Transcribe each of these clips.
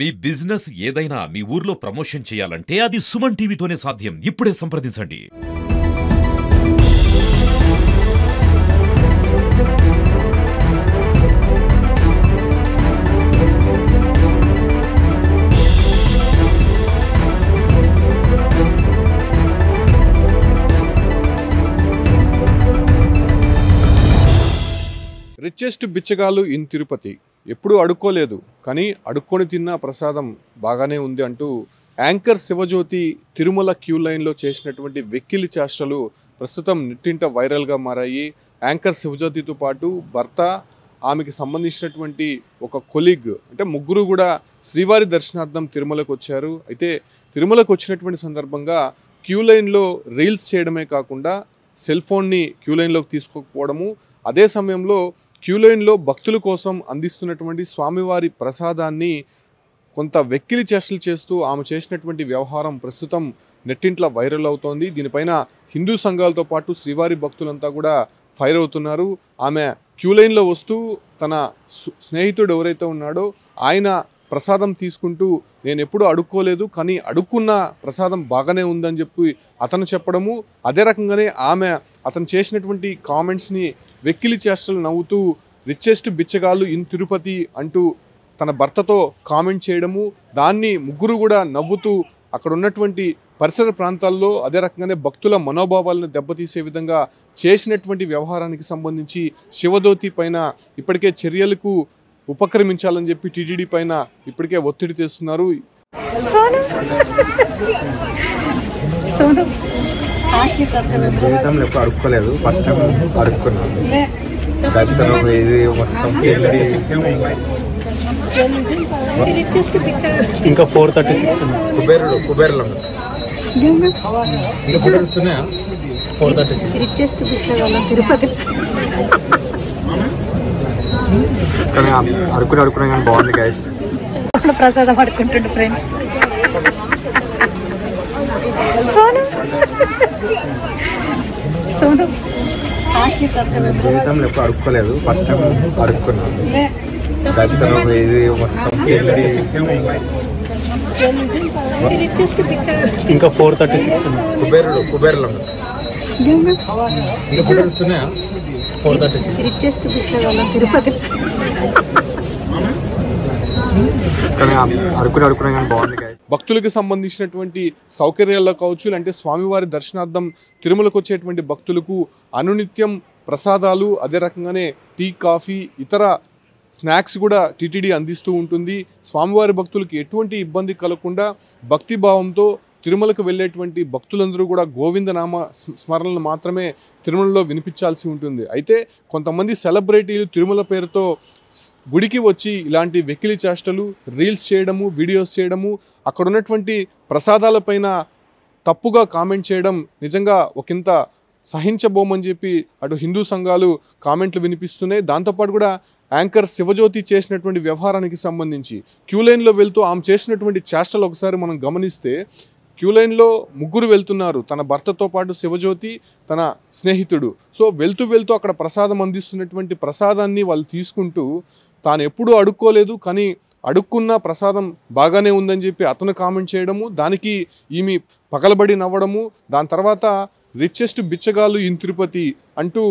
మీ business ఏదైనా మీ ఊర్లో promotion చేయాలంటే అది సుమన్ టీవీతోనే సాధ్యం. ఇప్పుడే సంప్రదించండి. రిచెస్ట్ బిచ్చగాళ్ళు ఇన్ తిరుపతి ఎప్పుడూ అడుక్కోలేదు, కానీ అడుక్కొని తిన్న ప్రసాదం బాగానే ఉంది అంటూ యాంకర్ శివజ్యోతి తిరుమల క్యూ లైన్లో చేసినటువంటి వెక్కిలి చేష్టలు ప్రస్తుతం నెట్టింట వైరల్గా మారాయి. యాంకర్ శివజ్యోతితో పాటు భర్త, ఆమెకి సంబంధించినటువంటి ఒక కొలీగ్, అంటే ముగ్గురు కూడా శ్రీవారి దర్శనార్థం తిరుమలకు వచ్చారు. అయితే తిరుమలకు వచ్చినటువంటి సందర్భంగా క్యూ లైన్లో రీల్స్ చేయడమే కాకుండా సెల్ ఫోన్ని క్యూ లైన్లోకి తీసుకోకపోవడము, అదే సమయంలో క్యూ లైన్లో భక్తుల కోసం అందిస్తున్నటువంటి స్వామివారి ప్రసాదాన్ని కొంత వెక్కిలి చేష్టలు చేస్తూ ఆమె చేసినటువంటి వ్యవహారం ప్రస్తుతం నెట్టింట్లో వైరల్ అవుతోంది. దీనిపైన హిందూ సంఘాలతో పాటు శ్రీవారి భక్తులంతా కూడా ఫైర్ అవుతున్నారు. ఆమె క్యూ లైన్లో వస్తూ తన స్నేహితుడు ఎవరైతే ఉన్నాడో ఆయన ప్రసాదం తీసుకుంటూ నేను ఎప్పుడూ అడుక్కోలేదు, కానీ అడుక్కున్న ప్రసాదం బాగానే ఉందని చెప్పి అతను చెప్పడము, అదే రకంగానే ఆమె అతను చేసినటువంటి కామెంట్స్ని వెక్కిలి చేష్టలు నవ్వుతూ రిచెస్ట్ బిచ్చగాళ్ళు ఇన్ తిరుపతి అంటూ తన భర్తతో కామెంట్ చేయడము, దాన్ని ముగ్గురు కూడా నవ్వుతూ అక్కడ ఉన్నటువంటి పరిసర ప్రాంతాల్లో అదే రకంగానే భక్తుల మనోభావాలను దెబ్బతీసే విధంగా చేసినటువంటి వ్యవహారానికి సంబంధించి శివజ్యోతి పైన ఇప్పటికే చర్యలకు ఉపక్రమించాలని చెప్పి టీటీడీ పైన ఇప్పటికే ఒత్తిడి తెస్తున్నారు. జీవితంలో ఎప్పుడు అడుక్కోలేదు, ఫస్ట్ టైం అడుక్కున్నాను. దర్శనం ఇది మొత్తం ఇంకా 436 కుబేరులో ఇంకా 436 తిరుపతి కానీ అడుక్కున్నా కానీ బాగుంది గైస్. ప్రసాదం పడుకుంటుండే ఫ్రెండ్స్. జీవితంలో ఎప్పుడు అడుక్కోలేదు, ఫస్ట్ టైం అడుక్కున్నాను. దర్శనం ఇది మొత్తం ఇంకా 436 కుబేరులో ఇంకా 436 తిరుపతి కానీ అడుక్కున్నా కానీ బాగుంది గైస్. భక్తులకు సంబంధించినటువంటి సౌకర్యాల్లో కావచ్చు, అంటే స్వామివారి దర్శనార్థం తిరుమలకు వచ్చేటువంటి భక్తులకు అనునిత్యం ప్రసాదాలు, అదే రకంగానే టీ, కాఫీ, ఇతర స్నాక్స్ కూడా టీటీడీ అందిస్తూ ఉంటుంది. స్వామివారి భక్తులకు ఎటువంటి ఇబ్బంది కలగకుండా భక్తిభావంతో తిరుమలకు వెళ్ళేటువంటి భక్తులందరూ కూడా గోవిందనామ స్మరణలు మాత్రమే తిరుమలలో వినిపించాల్సి ఉంటుంది. అయితే కొంతమంది సెలబ్రిటీలు తిరుమల పేరుతో గుడికి వచ్చి ఇలాంటి వెకిలి చేష్టలు, రీల్స్ చేయడము, వీడియోస్ చేయడము, అక్కడ ఉన్నటువంటి ప్రసాదాలపైన తప్పుగా కామెంట్ చేయడం నిజంగా ఒకంత సహించబోమని చెప్పి అటు హిందూ సంఘాలు కామెంట్లు వినిపిస్తున్నాయి. దాంతోపాటు కూడా యాంకర్ శివజ్యోతి చేసినటువంటి వ్యవహారానికి సంబంధించి క్యూ లైన్లో వెళ్తూ ఆమె చేసినటువంటి చేష్టలు ఒకసారి మనం గమనిస్తే, క్యూ లైన్లో ముగ్గురు వెళ్తున్నారు, తన భర్తతో పాటు శివజ్యోతి, తన స్నేహితుడు. సో వెళ్తూ అక్కడ ప్రసాదం అందిస్తున్నటువంటి ప్రసాదాన్ని వాళ్ళు తీసుకుంటూ తాను ఎప్పుడూ అడుక్కోలేదు, కానీ అడుక్కున్న ప్రసాదం బాగానే ఉందని చెప్పి అతను కామెంట్ చేయడము, దానికి ఈమె పగలబడి నవ్వడము, దాని తర్వాత రిచెస్ట్ బిచ్చగాళ్ళు ఇన్ తిరుపతి అంటూ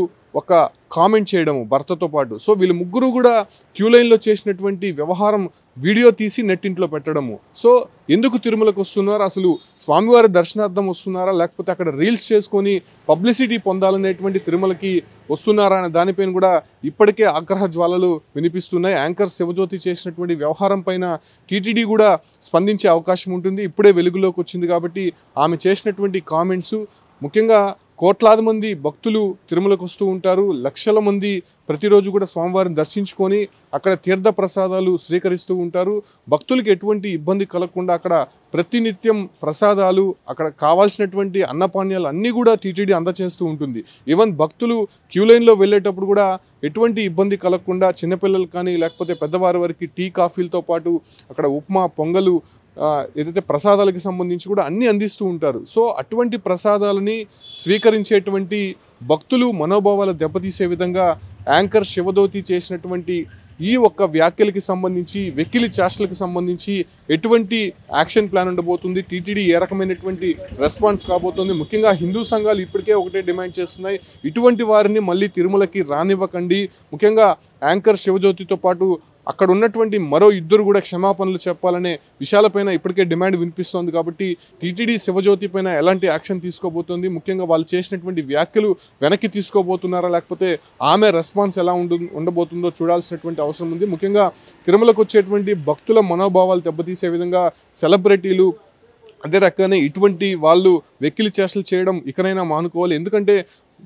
ఒక కామెంట్ చేయడము భర్తతో పాటు. సో వీళ్ళు ముగ్గురు కూడా క్యూ లైన్లో చేసినటువంటి వ్యవహారం వీడియో తీసి నెట్టింట్లో పెట్టడము. సో ఎందుకు తిరుమలకు వస్తున్నారు, అసలు స్వామివారి దర్శనార్థం వస్తున్నారా, లేకపోతే అక్కడ రీల్స్ చేసుకొని పబ్లిసిటీ పొందాలనేటువంటి తిరుమలకి వస్తున్నారా అనే దానిపైన కూడా ఇప్పటికే ఆగ్రహ జ్వాలలు వినిపిస్తున్నాయి. యాంకర్ శివజ్యోతి చేసినటువంటి వ్యవహారం పైన టీటీడీ కూడా స్పందించే అవకాశం ఉంటుంది. ఇప్పుడే వెలుగులోకి వచ్చింది కాబట్టి ఆమె చేసినటువంటి కామెంట్స్, ముఖ్యంగా కోట్లాది మంది భక్తులు తిరుమలకు వస్తూ ఉంటారు, లక్షల మంది ప్రతిరోజు కూడా స్వామివారిని దర్శించుకొని అక్కడ తీర్థ ప్రసాదాలు స్వీకరిస్తూ ఉంటారు. భక్తులకు ఎటువంటి ఇబ్బంది కలగకుండా అక్కడ ప్రతినిత్యం ప్రసాదాలు, అక్కడ కావాల్సినటువంటి అన్నపానీయాలు అన్నీ కూడా టీటీడీ అందచేస్తూ ఉంటుంది. ఈవెన్ భక్తులు క్యూ లైన్లో వెళ్ళేటప్పుడు కూడా ఎటువంటి ఇబ్బంది కలగకుండా చిన్నపిల్లలు కానీ లేకపోతే పెద్దవారి వరకు టీ, కాఫీలతో పాటు అక్కడ ఉప్మా, పొంగలు, ఏదైతే ప్రసాదాలకు సంబంధించి కూడా అన్నీ అందిస్తూ ఉంటారు. సో అటువంటి ప్రసాదాలని స్వీకరించేటువంటి భక్తులు మనోభావాలు దెబ్బతీసే విధంగా యాంకర్ శివజ్యోతి చేసినటువంటి ఈ ఒక్క వ్యాఖ్యలకి సంబంధించి వెకిలి చేష్టలకు సంబంధించి ఎటువంటి యాక్షన్ ప్లాన్ ఉండబోతుంది, టీటీడీ ఏ రకమైనటువంటి రెస్పాన్స్ కాబోతుంది? ముఖ్యంగా హిందూ సంఘాలు ఇప్పటికే ఒకటే డిమాండ్ చేస్తున్నాయి, ఇటువంటి వారిని మళ్ళీ తిరుమలకి రానివ్వకండి. ముఖ్యంగా యాంకర్ శివజ్యోతితో పాటు అక్కడ ఉన్నటువంటి మరో ఇద్దరు కూడా క్షమాపణలు చెప్పాలనే విషయాలపైన ఇప్పటికే డిమాండ్ వినిపిస్తోంది. కాబట్టి టీటీడీ శివజ్యోతి పైన ఎలాంటి యాక్షన్ తీసుకోబోతోంది, ముఖ్యంగా వాళ్ళు చేసినటువంటి వ్యాఖ్యలు వెనక్కి తీసుకోబోతున్నారా, లేకపోతే ఆమె రెస్పాన్స్ ఎలా ఉండబోతుందో చూడాల్సినటువంటి అవసరం ఉంది. ముఖ్యంగా తిరుమలకు వచ్చేటువంటి భక్తుల మనోభావాలు దెబ్బతీసే విధంగా సెలబ్రిటీలు అదే రకంగానే ఇటువంటి వాళ్ళు వెకిలి చేష్టలు చేయడం ఇకనైనా మానుకోవాలి. ఎందుకంటే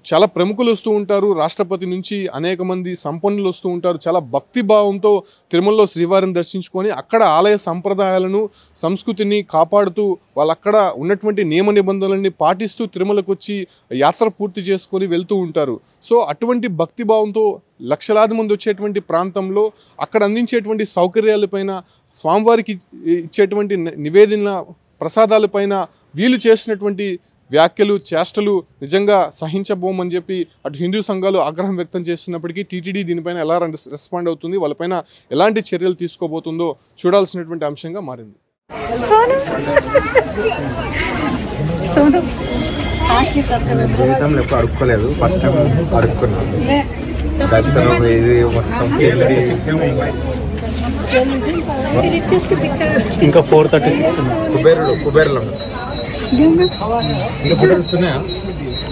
చాలా ప్రముఖులు వస్తూ ఉంటారు, రాష్ట్రపతి నుంచి అనేక మంది సంపన్నులు వస్తూ ఉంటారు. చాలా భక్తి భావంతో తిరుమలలో శ్రీవారిని దర్శించుకొని అక్కడ ఆలయ సంప్రదాయాలను సంస్కృతిని కాపాడుతూ వాళ్ళక్కడ ఉన్నటువంటి నియమ నిబంధనలన్నీ పాటిస్తూ తిరుమలకు వచ్చి యాత్ర పూర్తి చేసుకొని వెళ్తూ ఉంటారు. సో అటువంటి భక్తి భావంతో లక్షలాది మంది వచ్చేటువంటి ప్రాంతంలో అక్కడ అందించేటువంటి సౌకర్యాలపైన, స్వామివారికి ఇచ్చేటువంటి నివేదన ప్రసాదాలపైన వీళ్ళు చేసినటువంటి వ్యాఖ్యలు చేష్టలు నిజంగా సహించబోమని చెప్పి అటు హిందూ సంఘాలు ఆగ్రహం వ్యక్తం చేస్తున్నప్పటికీ టీటీడీ దీనిపైన ఎలా రెస్పాండ్ అవుతుంది, వాళ్ళపైన ఎలాంటి చర్యలు తీసుకోబోతుందో చూడాల్సినటువంటి అంశంగా మారింది. జీవితంలో ఎప్పుడు అడుక్కోలేదు, ఫస్ట్ టైం అడుక్కున్నాను. దర్శనం ఇది మొత్తం ఇంకా 436 కుబేరులో ఇంకా వస్తున్నాయా?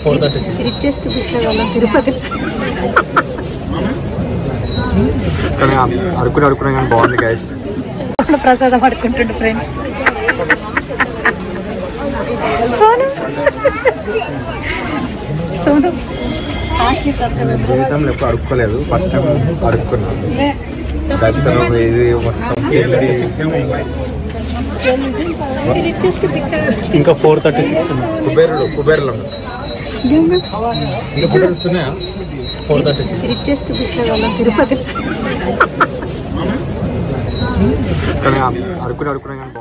436 కానీ అడుక్కున్నా కానీ బాగుంది గైస్. ప్రసాదం పడుకుంటుండు ఫ్రెండ్స్. జీవితంలో ఎప్పుడు అడుక్కోలేదు, ఫస్ట్ టైం అడుక్కున్నాను. దర్శనం ఇది మొత్తం ఇంకా 436 కుబేరులో ఇంకా వస్తున్నాయా? 436 కానీ అడుక్కున్నా కానీ